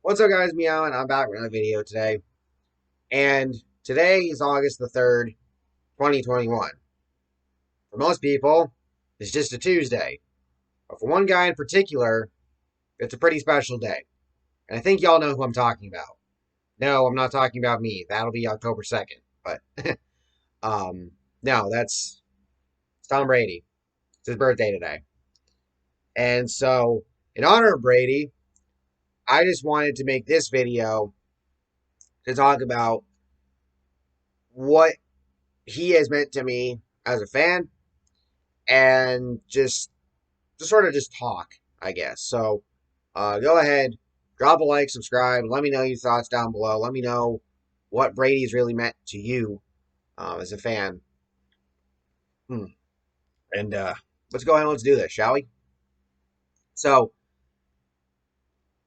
What's up, guys? Meow, and I'm back with another video today. And today is August the 3rd, 2021. For most people, it's just a Tuesday. But for one guy in particular, it's a pretty special day. And I think y'all know who I'm talking about. No, I'm not talking about me. That'll be October 2nd. But, um, no, it's Tom Brady. It's his birthday today. And so, in honor of Brady, I just wanted to make this video to talk about what he has meant to me as a fan and just sort of just talk, I guess. So go ahead, drop a like, subscribe, let me know your thoughts down below. Let me know what Brady's really meant to you as a fan. Hmm. And let's go ahead and let's do this, shall we? So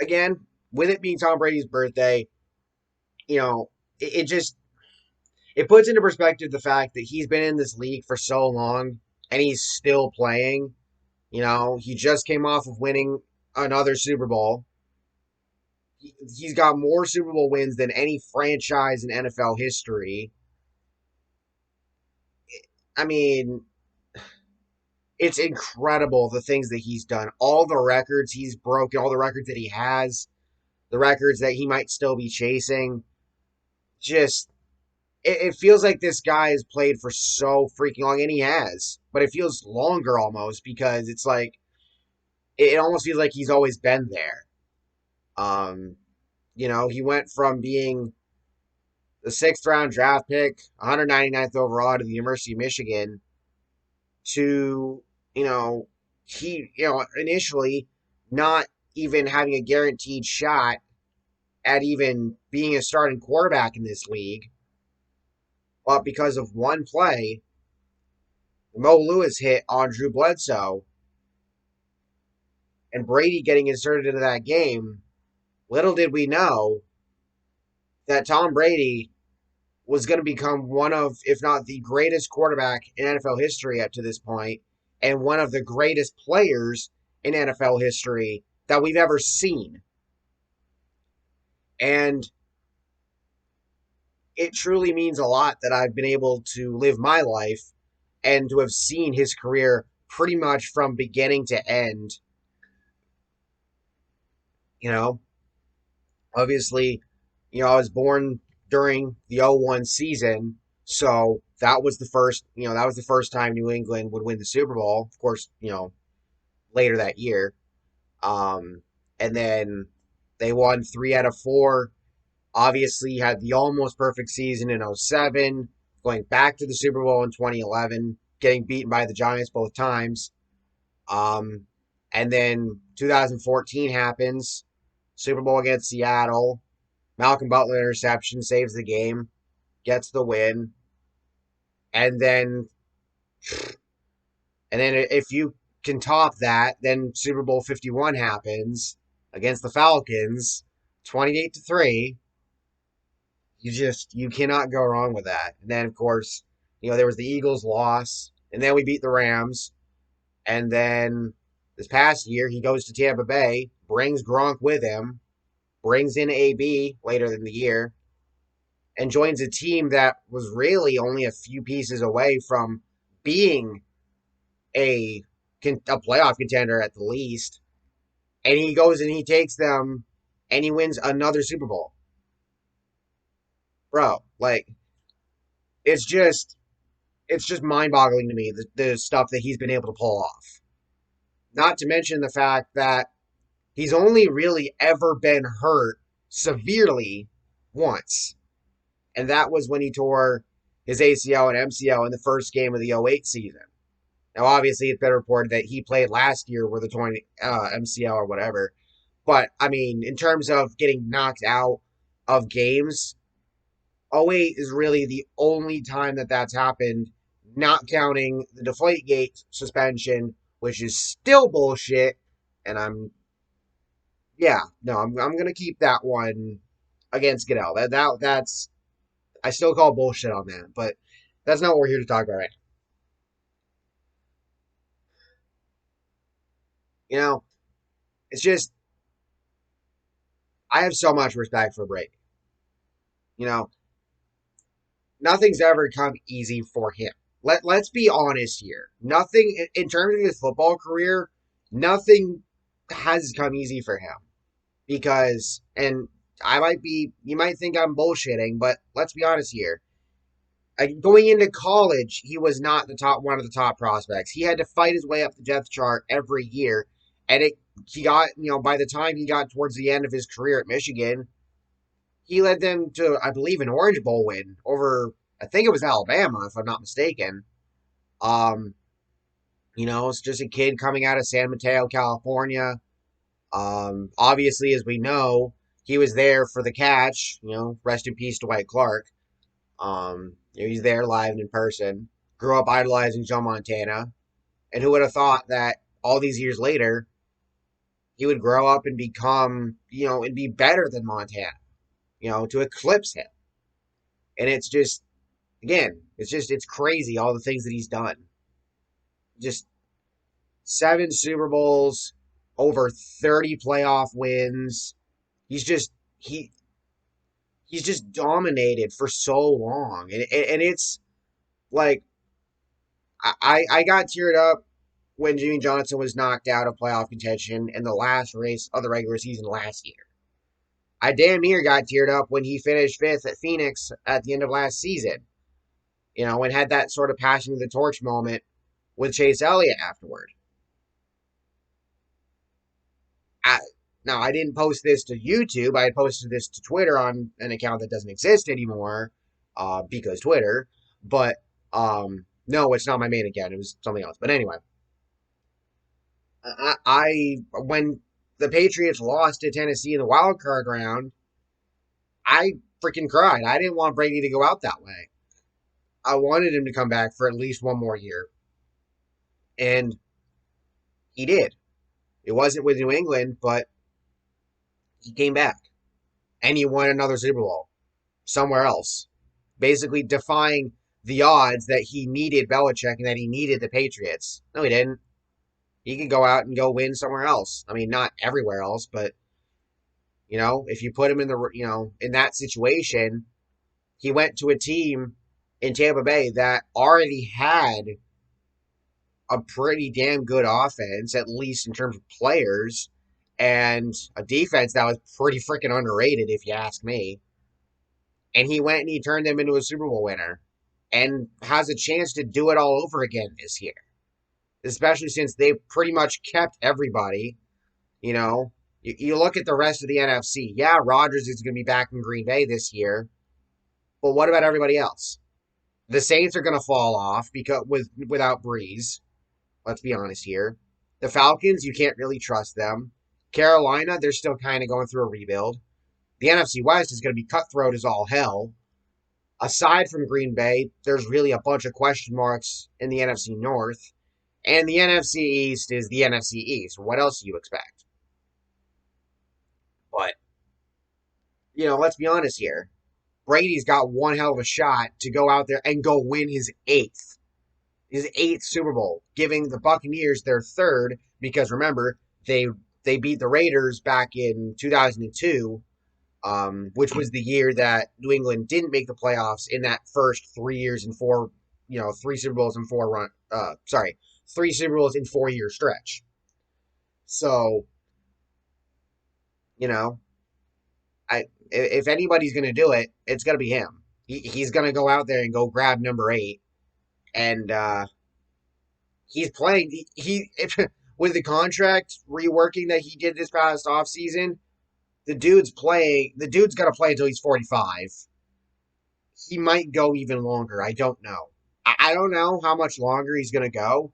again, with it being Tom Brady's birthday, you know, it just it puts into perspective the fact that he's been in this league for so long and he's still playing. You know, he just came off of winning another Super Bowl. He's got more Super Bowl wins than any franchise in NFL history. I mean, it's incredible the things that he's done. All the records he's broken, all the records that he has, the records that he might still be chasing. Just, it feels like this guy has played for so freaking long, and he has. But it feels longer almost because it's like, it almost feels like he's always been there. Um, he went from being the sixth round draft pick, 199th overall to the University of Michigan, to, you know, initially not even having a guaranteed shot at even being a starting quarterback in this league. But because of one play, Mo Lewis hit on Drew Bledsoe and Brady getting inserted into that game, little did we know that Tom Brady was going to become one of, if not the greatest quarterback in NFL history up to this point, and one of the greatest players in NFL history that we've ever seen. And it truly means a lot that I've been able to live my life and to have seen his career pretty much from beginning to end. You know, obviously, I was born during the '01 season, so that was the first time New England would win the Super Bowl. Of course, later that year. Um, and then they won 3 out of 4. Obviously, had the almost perfect season in '07, going back to the Super Bowl in 2011, getting beaten by the Giants both times. Um, and then 2014 happens, Super Bowl against Seattle. Malcolm Butler interception saves the game, gets the win, and then if you can top that, then Super Bowl 51 happens against the Falcons, 28-3. You cannot go wrong with that. And then of course, there was the Eagles loss, and then we beat the Rams, and then this past year he goes to Tampa Bay, brings Gronk with him, brings in AB later in the year, and joins a team that was really only a few pieces away from being a a playoff contender at the least. And he goes and he takes them and he wins another Super Bowl. Bro, like it's just mind-boggling to me the stuff that he's been able to pull off. Not to mention the fact that he's only really ever been hurt severely once. And that was when he tore his ACL and MCL in the first game of the '08 season. Now, obviously, it's been reported that he played last year with a torn MCL or whatever. But, I mean, in terms of getting knocked out of games, '08 is really the only time that that's happened, not counting the Deflategate suspension, which is still bullshit. And yeah, no, I'm going to keep that one against Goodell. That's, I still call bullshit on that, but that's not what we're here to talk about right now. You know, it's just, I have so much respect for Brady. You know, nothing's ever come easy for him. Let's be honest here. Nothing in terms of his football career, nothing has come easy for him because and I might be you might think I'm bullshitting, but let's be honest here. Going into college, he was not the top one of the top prospects. He had to fight his way up the depth chart every year, and he got by the time he got towards the end of his career at Michigan, he led them to I believe an Orange Bowl win over I think it was Alabama if I'm not mistaken. Um, it's just a kid coming out of San Mateo, California. Obviously, as we know, he was there for the catch. Rest in peace to Dwight Clark. He's there live and in person. Grew up idolizing Joe Montana, and who would have thought that all these years later he would grow up and become, and be better than Montana, to eclipse him. And it's just, again, it's crazy all the things that he's done. Just 7 Super Bowls, over 30 playoff wins. He's just he's just dominated for so long, and it's like I got teared up when Jimmy Johnson was knocked out of playoff contention in the last race of the regular season last year. I damn near got teared up when he finished fifth at Phoenix at the end of last season. And had that sort of passing of the torch moment with Chase Elliott afterward. I, Now, I didn't post this to YouTube. I had posted this to Twitter on an account that doesn't exist anymore because Twitter. But no, it's not my main account. It was something else. But anyway, when the Patriots lost to Tennessee in the wild card round, I freaking cried. I didn't want Brady to go out that way. I wanted him to come back for at least one more year. And he did. It wasn't with New England, but he came back. And he won another Super Bowl somewhere else. Basically defying the odds that he needed Belichick and that he needed the Patriots. No, he didn't. He could go out and go win somewhere else. I mean, not everywhere else, but if you put him in in that situation, he went to a team in Tampa Bay that already had a pretty damn good offense, at least in terms of players, and a defense that was pretty freaking underrated, if you ask me. And he went and he turned them into a Super Bowl winner and has a chance to do it all over again this year, especially since they've pretty much kept everybody. You look at the rest of the NFC. Yeah, Rodgers is going to be back in Green Bay this year, but what about everybody else? The Saints are going to fall off because without Breeze. Let's be honest here. The Falcons, you can't really trust them. Carolina, they're still kind of going through a rebuild. The NFC West is going to be cutthroat as all hell. Aside from Green Bay, there's really a bunch of question marks in the NFC North. And the NFC East is the NFC East. What else do you expect? But, let's be honest here. Brady's got one hell of a shot to go out there and go win his eighth Super Bowl, giving the Buccaneers their third, because remember, they beat the Raiders back in 2002, which was the year that New England didn't make the playoffs in that first 3 years and four, 3 Super Bowls in 3 Super Bowls in 4 year stretch. So, if anybody's going to do it, it's going to be him. He's going to go out there and go grab number 8. And he's playing. With the contract reworking that he did this past offseason, the dude's playing. The dude's got to play until he's 45. He might go even longer. I don't know. I don't know how much longer he's going to go.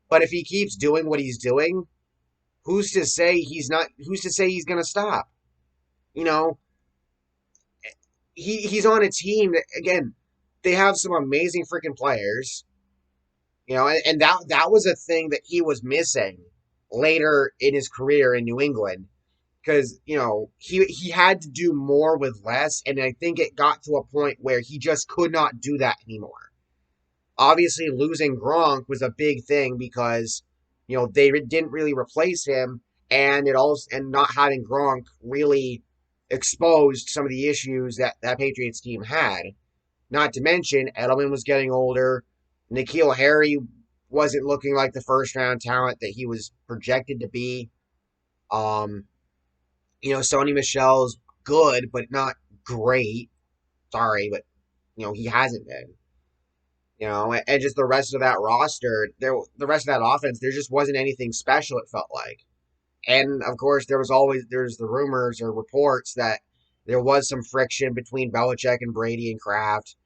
But if he keeps doing what he's doing, who's to say he's not? Who's to say he's going to stop? He's on a team that, again, they have some amazing freaking players. And that was a thing that he was missing later in his career in New England, because he had to do more with less, and I think it got to a point where he just could not do that anymore. Obviously, losing Gronk was a big thing because they didn't really replace him, and it also and not having Gronk really exposed some of the issues that that Patriots team had. Not to mention Edelman was getting older. N'Keal Harry wasn't looking like the first round talent that he was projected to be. Um, Sony Michel's good, but not great. Sorry, but he hasn't been. And just the rest of that roster, the rest of that offense, there just wasn't anything special. It felt like, and of course, there's the rumors or reports that there was some friction between Belichick and Brady and Kraft.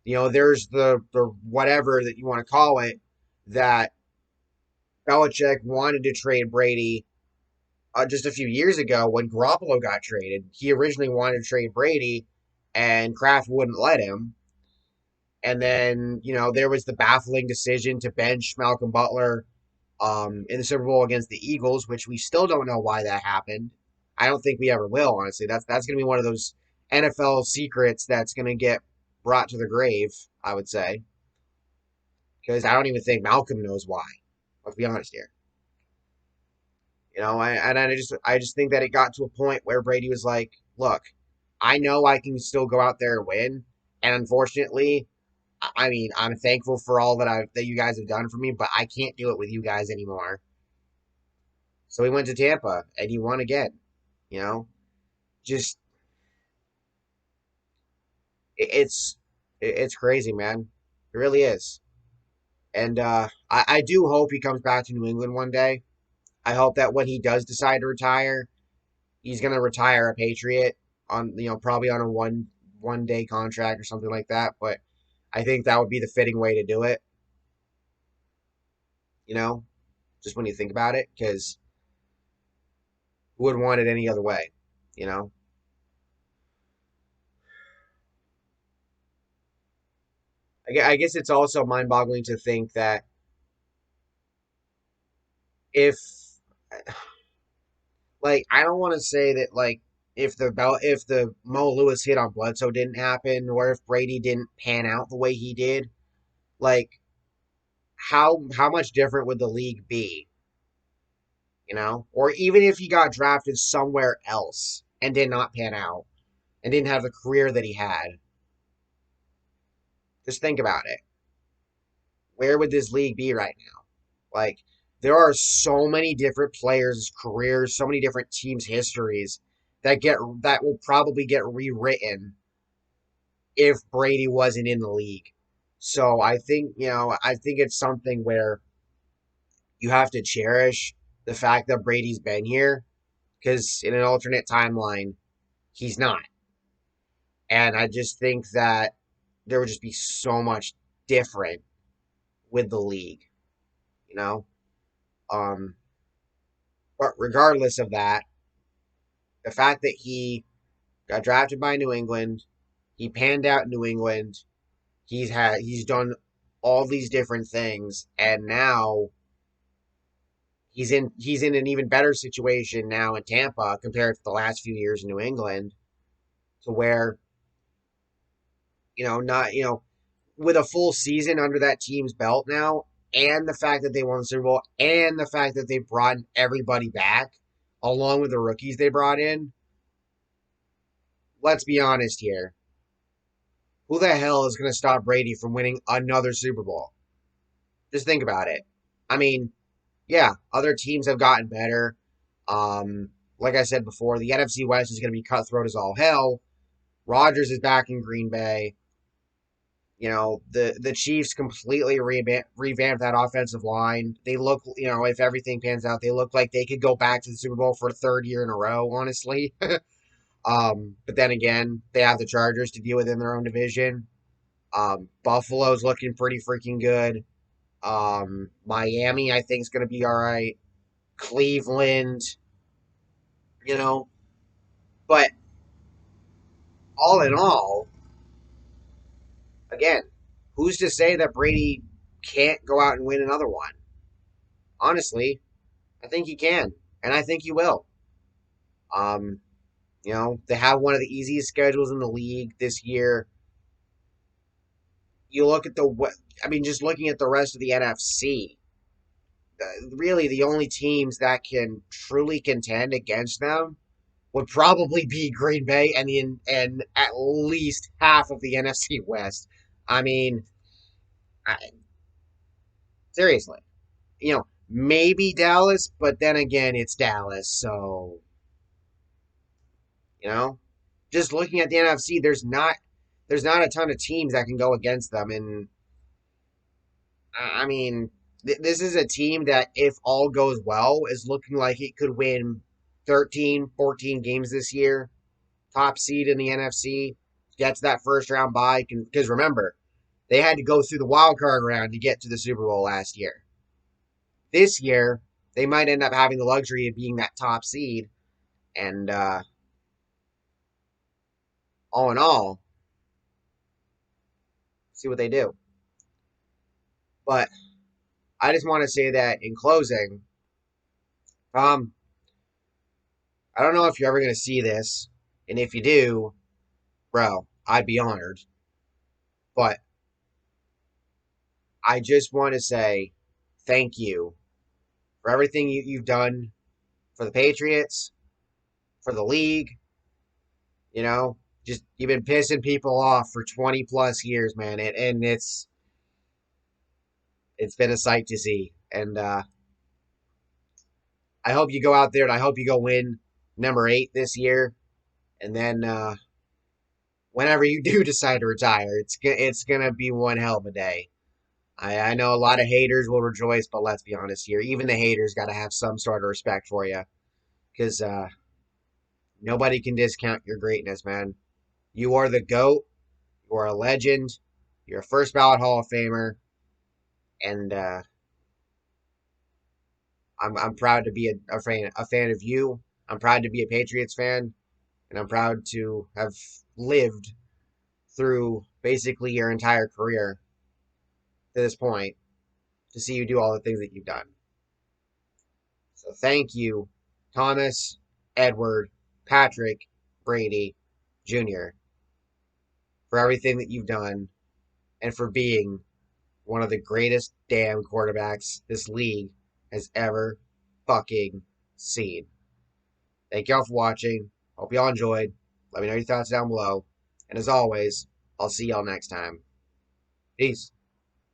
There's the whatever that you want to call it, that Belichick wanted to trade Brady just a few years ago when Garoppolo got traded. He originally wanted to trade Brady, and Kraft wouldn't let him. And then, there was the baffling decision to bench Malcolm Butler in the Super Bowl against the Eagles, which we still don't know why that happened. I don't think we ever will, honestly. That's going to be one of those NFL secrets that's going to get brought to the grave, I would say, because I don't even think Malcolm knows why. Let's be honest here. And I just think that it got to a point where Brady was like, "Look, I know I can still go out there and win, and unfortunately, I mean, I'm thankful for all that you guys have done for me, but I can't do it with you guys anymore." So he went to Tampa and he won again. You know, just it's it's crazy, man. It really is. And I do hope he comes back to New England one day. I hope that when he does decide to retire, he's gonna retire a Patriot on probably on a one day contract or something like that. But I think that would be the fitting way to do it. You know, just when you think about it, because who would want it any other way? You know, I guess it's also mind boggling to think that if like I don't want to say that like if the Mo Lewis hit on Bledsoe didn't happen or if Brady didn't pan out the way he did, like how much different would the league be, Or even if he got drafted somewhere else and did not pan out and didn't have the career that he had. Just think about it. Where would this league be right now? Like there are so many different players' careers, so many different teams' histories that will probably get rewritten if Brady wasn't in the league. So I think it's something where you have to cherish the fact that Brady's been here because in an alternate timeline, he's not. And I just think that there would just be so much different with the league, you know? Um, but regardless of that, the fact that he got drafted by New England, he panned out in New England, he's done all these different things, and now he's in an even better situation now in Tampa compared to the last few years in New England, to where not with a full season under that team's belt now, and the fact that they won the Super Bowl, and the fact that they brought everybody back along with the rookies they brought in. Let's be honest here. Who the hell is going to stop Brady from winning another Super Bowl? Just think about it. I mean, yeah, other teams have gotten better. Like I said before, the NFC West is going to be cutthroat as all hell. Rodgers is back in Green Bay. The Chiefs completely revamped that offensive line. They look, if everything pans out, they look like they could go back to the Super Bowl for a third year in a row, honestly. But then again, they have the Chargers to deal with in their own division. Buffalo's looking pretty freaking good. Miami, I think, is going to be all right. Cleveland, you know, but all in all, again, who's to say that Brady can't go out and win another one? Honestly, I think he can, and I think he will. Um, they have one of the easiest schedules in the league this year. You look at just looking at the rest of the NFC. really the only teams that can truly contend against them would probably be Green Bay and at least half of the NFC West. I mean, seriously, maybe Dallas, but then again, it's Dallas, so you know, just looking at the NFC, there's not a ton of teams that can go against them, and I mean, this is a team that, if all goes well, is looking like it could win 13, 14 games this year. Top seed in the NFC, gets that first round bye. Because remember, they had to go through the wild card round to get to the Super Bowl last year. This year, they might end up having the luxury of being that top seed. And all in all, see what they do. But I just want to say that in closing, um, I don't know if you're ever going to see this. And if you do, bro, I'd be honored. But I just want to say thank you for everything you've done for the Patriots, for the league. You know, just you've been pissing people off for 20 plus years, man. And it's been a sight to see. And I hope you go out there and I hope you go win number 8 this year. And then whenever you do decide to retire, it's gonna be one hell of a day. I know a lot of haters will rejoice, but let's be honest here. Even the haters got to have some sort of respect for you, because nobody can discount your greatness, man. You are the GOAT. You are a legend. You're a first ballot Hall of Famer, and I'm proud to be a fan of you. I'm proud to be a Patriots fan, and I'm proud to have lived through basically your entire career to this point to see you do all the things that you've done. So thank you, Thomas, Edward, Patrick, Brady, Jr., for everything that you've done and for being one of the greatest damn quarterbacks this league has ever fucking seen. Thank y'all for watching. Hope y'all enjoyed. Let me know your thoughts down below. And as always, I'll see y'all next time. Peace.